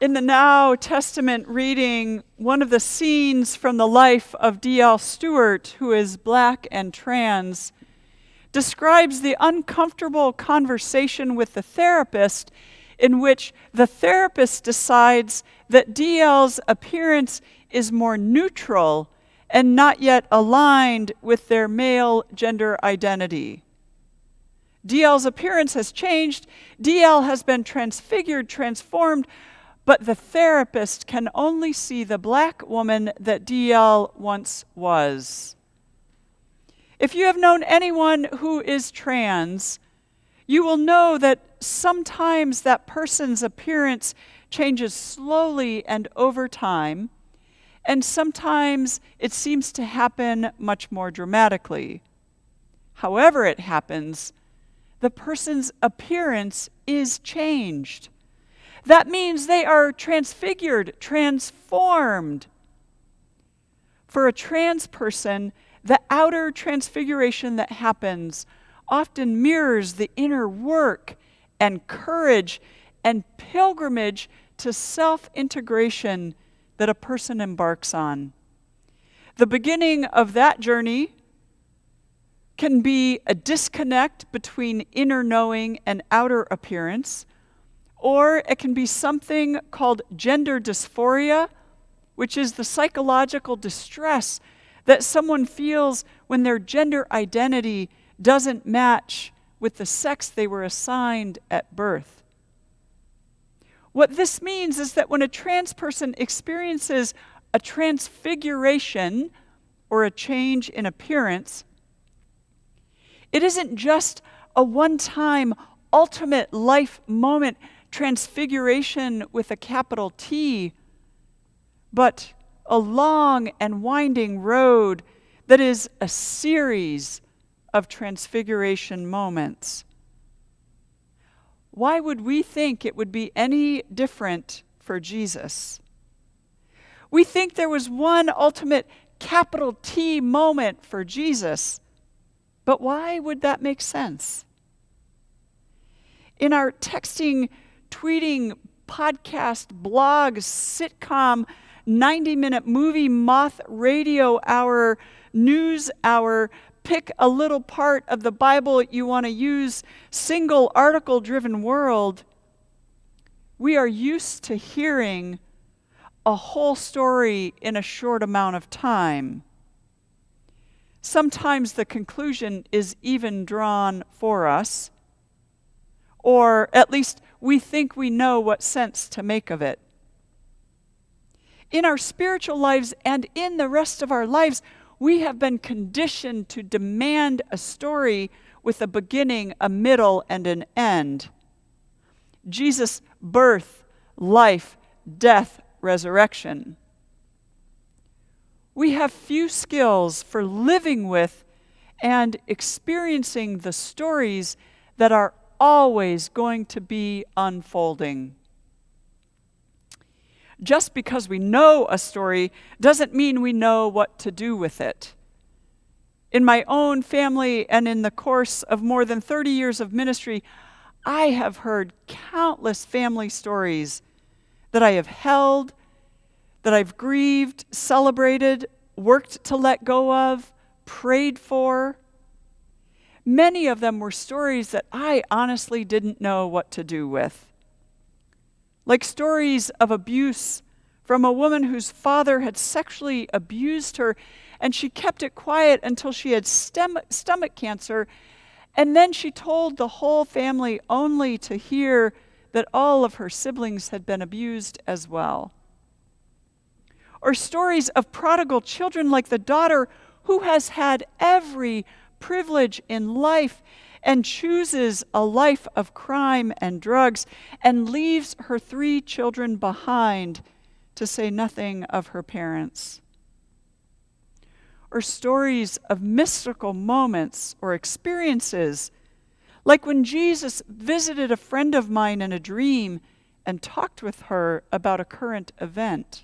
In the Now Testament reading, one of the scenes from the life of D.L. Stewart, who is black and trans, describes the uncomfortable conversation with the therapist in which the therapist decides that D.L.'s appearance is more neutral and not yet aligned with their male gender identity. D.L.'s appearance has changed. D.L. has been transfigured, transformed, but the therapist can only see the black woman that D.L. once was. If you have known anyone who is trans, you will know that sometimes that person's appearance changes slowly and over time, and sometimes it seems to happen much more dramatically. However it happens, the person's appearance is changed. That means they are transfigured, transformed. For a trans person, the outer transfiguration that happens often mirrors the inner work and courage and pilgrimage to self-integration that a person embarks on. The beginning of that journey can be a disconnect between inner knowing and outer appearance, or it can be something called gender dysphoria, which is the psychological distress that someone feels when their gender identity doesn't match with the sex they were assigned at birth. What this means is that when a trans person experiences a transfiguration or a change in appearance, it isn't just a one-time ultimate life moment transfiguration with a capital T, but a long and winding road that is a series of transfiguration moments. Why would we think it would be any different for Jesus? We think there was one ultimate capital T moment for Jesus, but why would that make sense? In our texting, tweeting, podcast, blog, sitcom, 90-minute movie, moth radio hour, news hour, pick a little part of the Bible you want to use, single article-driven world, we are used to hearing a whole story in a short amount of time. Sometimes the conclusion is even drawn for us, or at least we think we know what sense to make of it. In our spiritual lives and in the rest of our lives, we have been conditioned to demand a story with a beginning, a middle, and an end. Jesus' birth, life, death, resurrection. We have few skills for living with and experiencing the stories that are always going to be unfolding. Just because we know a story doesn't mean we know what to do with it. In my own family and in the course of more than 30 years of ministry, I have heard countless family stories that I have held, that I've grieved, celebrated, worked to let go of, prayed for. Many of them were stories that I honestly didn't know what to do with. Like stories of abuse from a woman whose father had sexually abused her, and she kept it quiet until she had stomach cancer, and then she told the whole family only to hear that all of her siblings had been abused as well. Or stories of prodigal children like the daughter who has had every privilege in life and chooses a life of crime and drugs and leaves her 3 children behind, to say nothing of her parents. Or stories of mystical moments or experiences, like when Jesus visited a friend of mine in a dream and talked with her about a current event.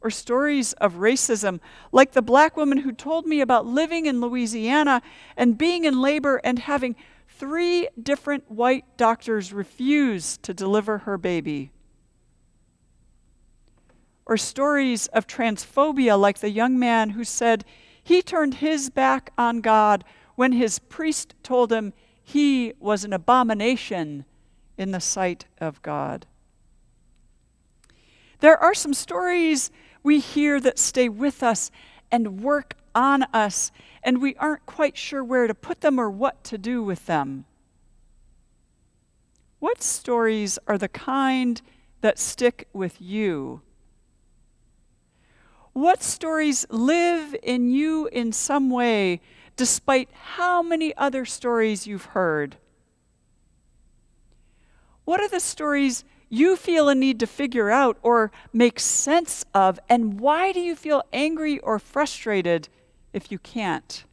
Or stories of racism, like the black woman who told me about living in Louisiana and being in labor and having 3 different white doctors refuse to deliver her baby. or stories of transphobia, like the young man who said he turned his back on God when his priest told him he was an abomination in the sight of God. There are some stories we hear that stay with us and work on us, and we aren't quite sure where to put them or what to do with them. What stories are the kind that stick with you? What stories live in you in some way, despite how many other stories you've heard? What are the stories you feel a need to figure out or make sense of, and why do you feel angry or frustrated if you can't?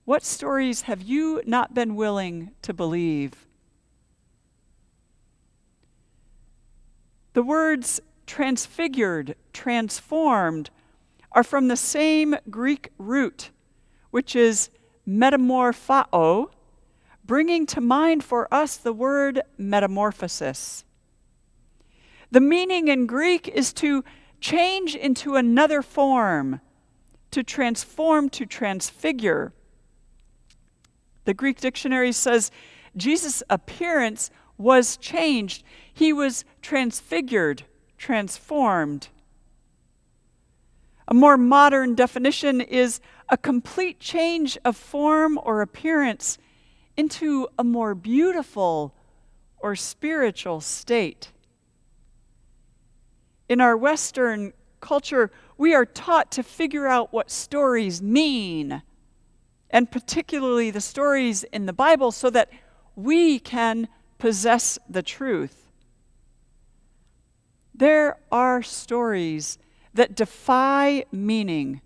What stories have you not been willing to believe? The words transfigured, transformed, are from the same Greek root, which is metamorphao, bringing to mind for us the word metamorphosis. The meaning in Greek is to change into another form, to transform, to transfigure. The Greek dictionary says Jesus' appearance was changed. He was transfigured, transformed. A more modern definition is a complete change of form or appearance into a more beautiful or spiritual state. In our Western culture, we are taught to figure out what stories mean, and particularly the stories in the Bible, so that we can possess the truth. There are stories that defy meaning,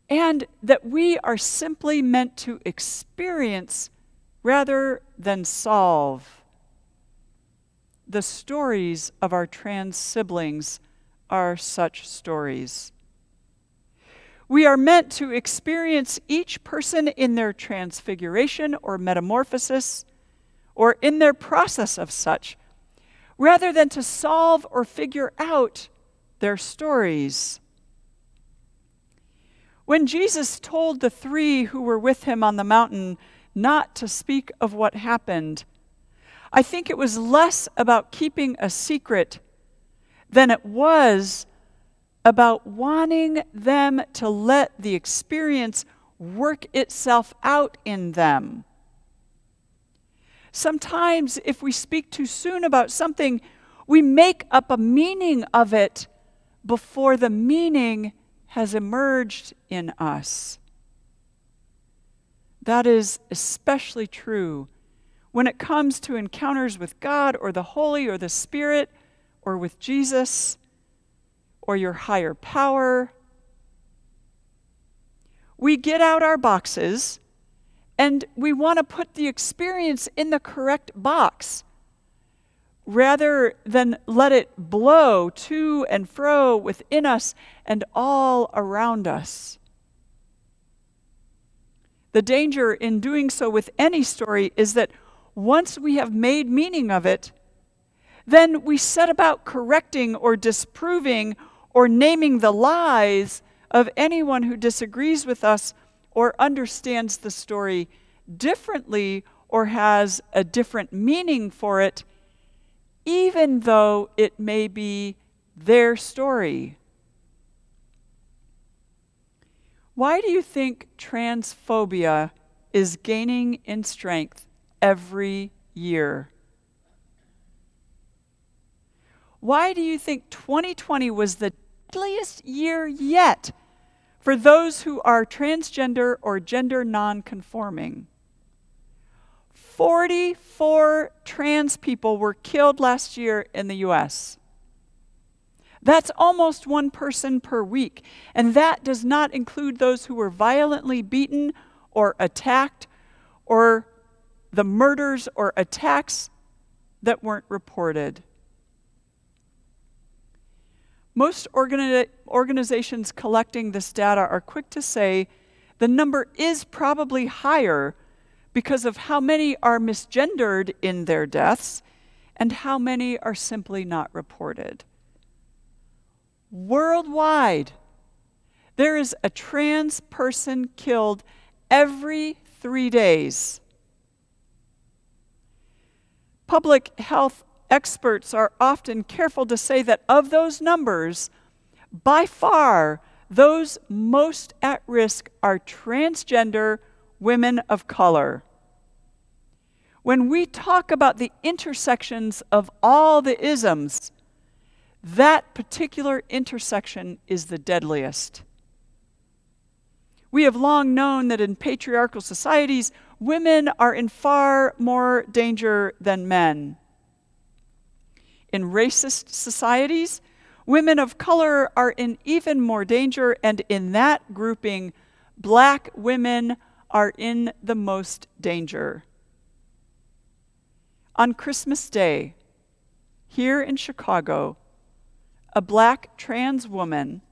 and that we are simply meant to experience rather than solve. The stories of our trans siblings are such stories. We are meant to experience each person in their transfiguration or metamorphosis, or in their process of such, rather than to solve or figure out their stories. When Jesus told the 3 who were with him on the mountain not to speak of what happened, I think it was less about keeping a secret than it was about wanting them to let the experience work itself out in them. Sometimes, if we speak too soon about something, we make up a meaning of it before the meaning has emerged in us. That is especially true when it comes to encounters with God or the Holy or the Spirit or with Jesus or your higher power. We get out our boxes and we want to put the experience in the correct box rather than let it blow to and fro within us and all around us. The danger in doing so with any story is that once we have made meaning of it, then we set about correcting or disproving or naming the lies of anyone who disagrees with us or understands the story differently or has a different meaning for it, even though it may be their story. Why do you think transphobia is gaining in strength every year? Why do you think 2020 was the deadliest year yet for those who are transgender or gender non-conforming? 44 trans people were killed last year in the U.S. That's almost 1 person per week, and that does not include those who were violently beaten or attacked, or the murders or attacks that weren't reported. Most organizations collecting this data are quick to say the number is probably higher because of how many are misgendered in their deaths and how many are simply not reported. Worldwide, there is a trans person killed every 3 days. Public health experts are often careful to say that of those numbers, by far, those most at risk are transgender women of color. When we talk about the intersections of all the isms, that particular intersection is the deadliest. We have long known that in patriarchal societies, women are in far more danger than men. In racist societies, women of color are in even more danger, and in that grouping, Black women are in the most danger. On Christmas Day, here in Chicago, a Black trans woman,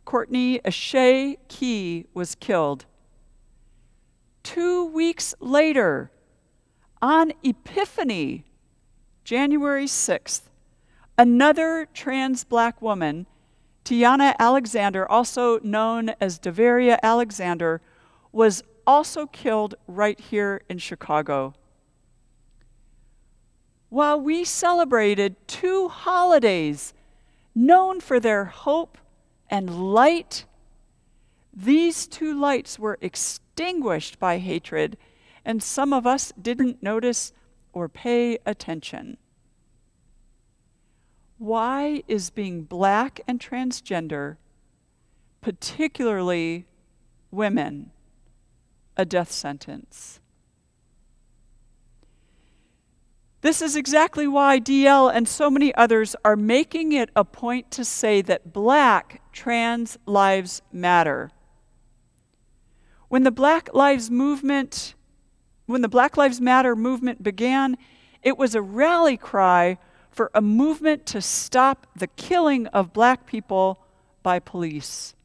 Courtney Ashay Key, was killed. 2 weeks later, on Epiphany, January 6th, another trans Black woman, Tiana Alexander, also known as Davaria Alexander, was also killed right here in Chicago. While we celebrated 2 holidays known for their hope and light, these 2 lights were extinguished by hatred, and some of us didn't notice or pay attention. Why is being Black and transgender, particularly women, a death sentence? This is exactly why DL and so many others are making it a point to say that Black trans lives matter. When the Black Lives Matter movement began, it was a rally cry for a movement to stop the killing of Black people by police.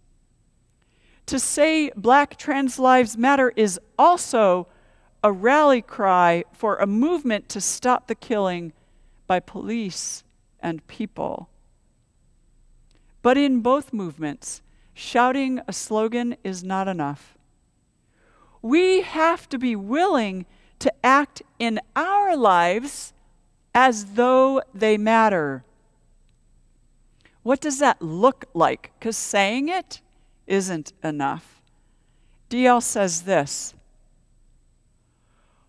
To say Black trans lives matter is also a rally cry for a movement to stop the killing by police and people. But in both movements, shouting a slogan is not enough. We have to be willing to act in our lives as though they matter. What does that look like? Because saying it isn't enough. DL says this: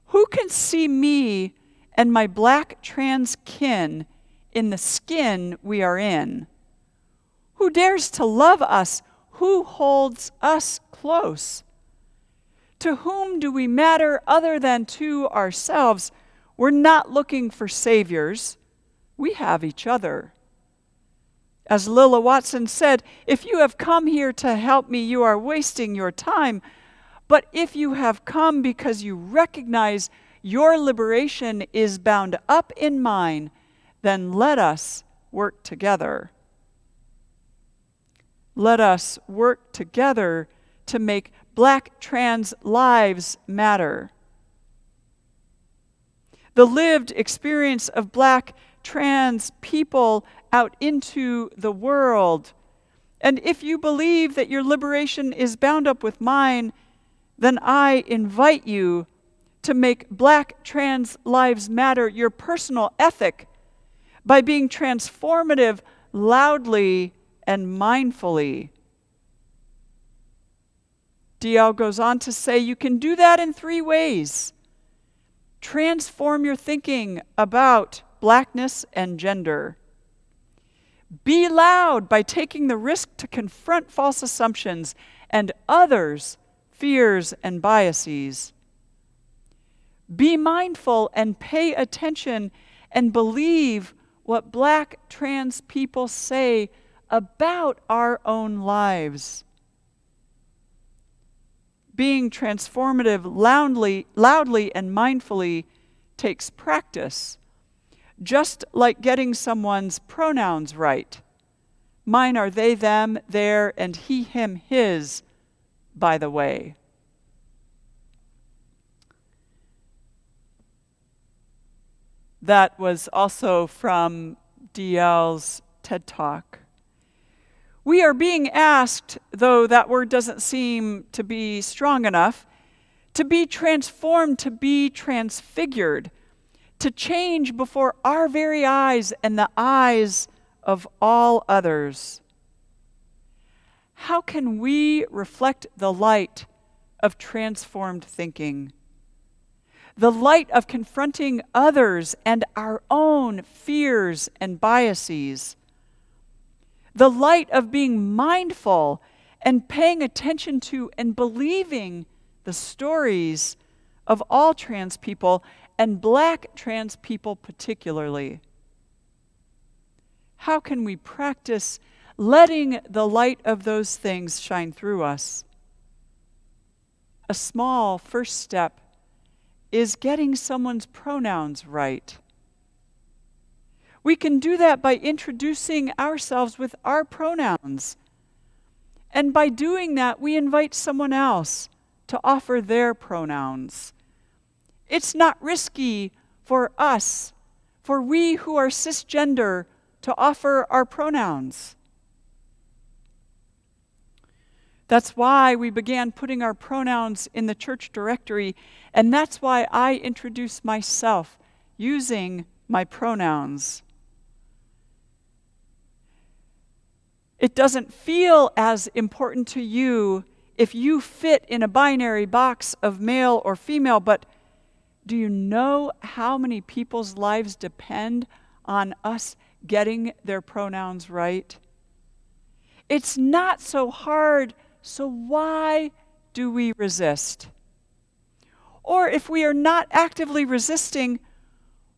who can see me and my Black trans kin in the skin we are in? Who dares to love us? Who holds us close? To whom do we matter other than to ourselves? We're not looking for saviors. We have each other. As Lilla Watson said, if you have come here to help me, you are wasting your time. But if you have come because you recognize your liberation is bound up in mine, then let us work together. Let us work together to make Black trans lives matter. The lived experience of Black trans people out into the world. And if you believe that your liberation is bound up with mine, then I invite you to make Black trans lives matter your personal ethic by being transformative loudly and mindfully. DL goes on to say you can do that in 3 ways. Transform your thinking about Blackness and gender. Be loud by taking the risk to confront false assumptions and others' fears and biases. Be mindful and pay attention and believe what Black trans people say about our own lives. Being transformative loudly and mindfully takes practice, just like getting someone's pronouns right. Mine are they, them, their, and he, him, his, by the way. That was also from DL's TED Talk. We are being asked, though that word doesn't seem to be strong enough, to be transformed, to be transfigured, to change before our very eyes and the eyes of all others. How can we reflect the light of transformed thinking? The light of confronting others and our own fears and biases. The light of being mindful and paying attention to and believing the stories of all trans people, and Black trans people particularly. How can we practice letting the light of those things shine through us? A small first step is getting someone's pronouns right. We can do that by introducing ourselves with our pronouns. And by doing that, we invite someone else to offer their pronouns. It's not risky for us, for we who are cisgender, to offer our pronouns. That's why we began putting our pronouns in the church directory, and that's why I introduce myself using my pronouns. It doesn't feel as important to you if you fit in a binary box of male or female, but do you know how many people's lives depend on us getting their pronouns right? It's not so hard, so why do we resist? Or if we are not actively resisting,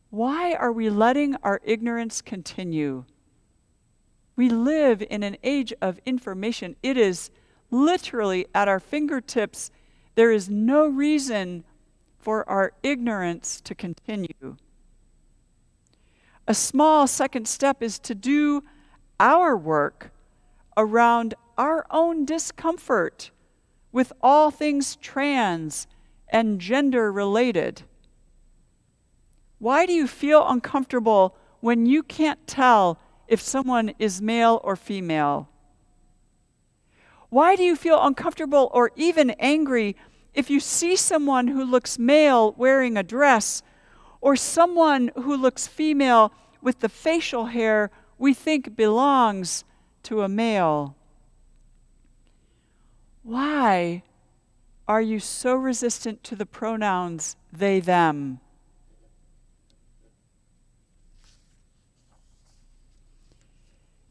why are we letting our ignorance continue? We live in an age of information. It is literally at our fingertips. There is no reason for our ignorance to continue. A small second step is to do our work around our own discomfort with all things trans and gender related. Why do you feel uncomfortable when you can't tell if someone is male or female? Why do you feel uncomfortable or even angry if you see someone who looks male wearing a dress, or someone who looks female with the facial hair we think belongs to a male? Why are you so resistant to the pronouns they, them?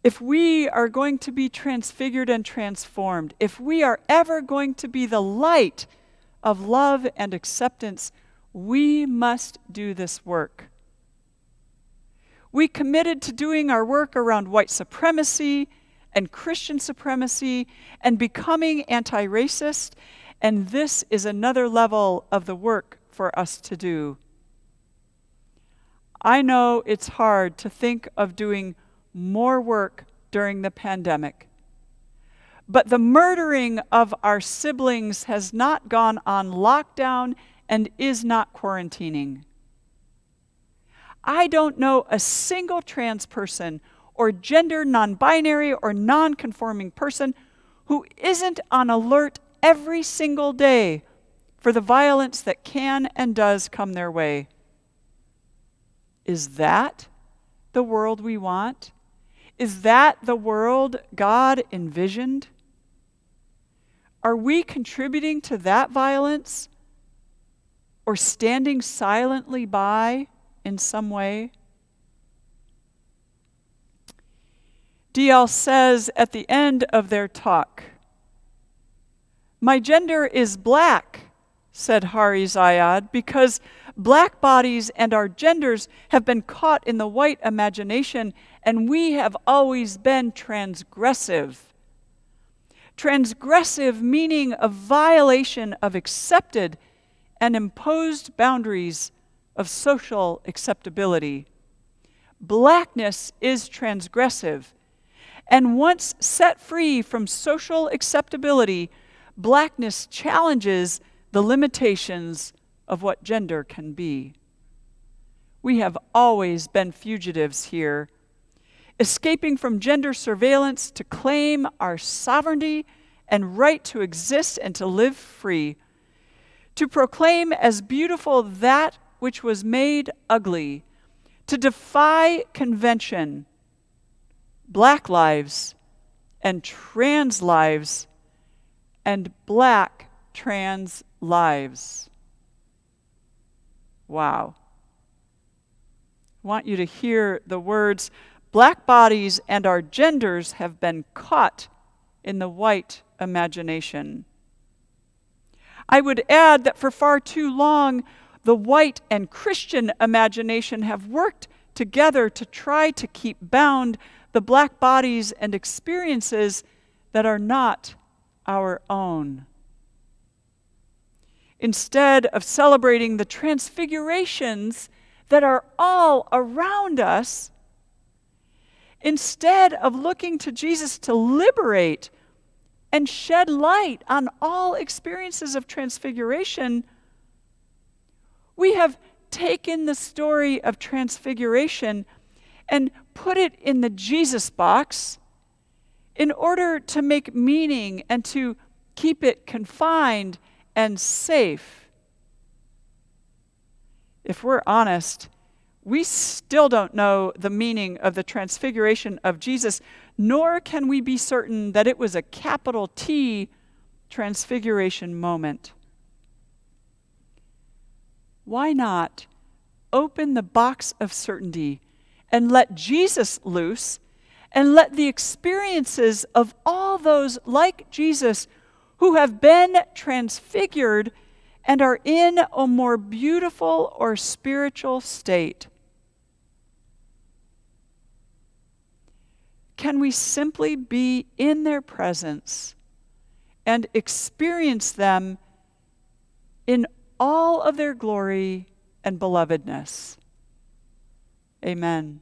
If we are going to be transfigured and transformed, if we are ever going to be the light of love and acceptance, we must do this work. We committed to doing our work around white supremacy and Christian supremacy and becoming anti-racist, and this is another level of the work for us to do. I know it's hard to think of doing more work during the pandemic, but the murdering of our siblings has not gone on lockdown and is not quarantining. I don't know a single trans person or gender non-binary or non-conforming person who isn't on alert every single day for the violence that can and does come their way. Is that the world we want? Is that the world God envisioned? Are we contributing to that violence or standing silently by in some way? DL says at the end of their talk, "My gender is black," said Hari Zayad, "because black bodies and our genders have been caught in the white imagination, and we have always been transgressive." Transgressive meaning a violation of accepted and imposed boundaries of social acceptability. Blackness is transgressive, and once set free from social acceptability, blackness challenges the limitations of what gender can be. We have always been fugitives here, escaping from gender surveillance to claim our sovereignty and right to exist and to live free, to proclaim as beautiful that which was made ugly, to defy convention, black lives and trans lives and black trans lives. Wow. I want you to hear the words, black bodies and our genders have been caught in the white imagination. I would add that for far too long, the white and Christian imagination have worked together to try to keep bound the black bodies and experiences that are not our own. Instead of celebrating the transfigurations that are all around us, instead of looking to Jesus to liberate and shed light on all experiences of transfiguration, we have taken the story of transfiguration and put it in the Jesus box in order to make meaning and to keep it confined and safe. If we're honest, we still don't know the meaning of the transfiguration of Jesus, nor can we be certain that it was a capital T transfiguration moment. Why not open the box of certainty and let Jesus loose, and let the experiences of all those like Jesus who have been transfigured and are in a more beautiful or spiritual state? Can we simply be in their presence and experience them in all of their glory and belovedness? Amen.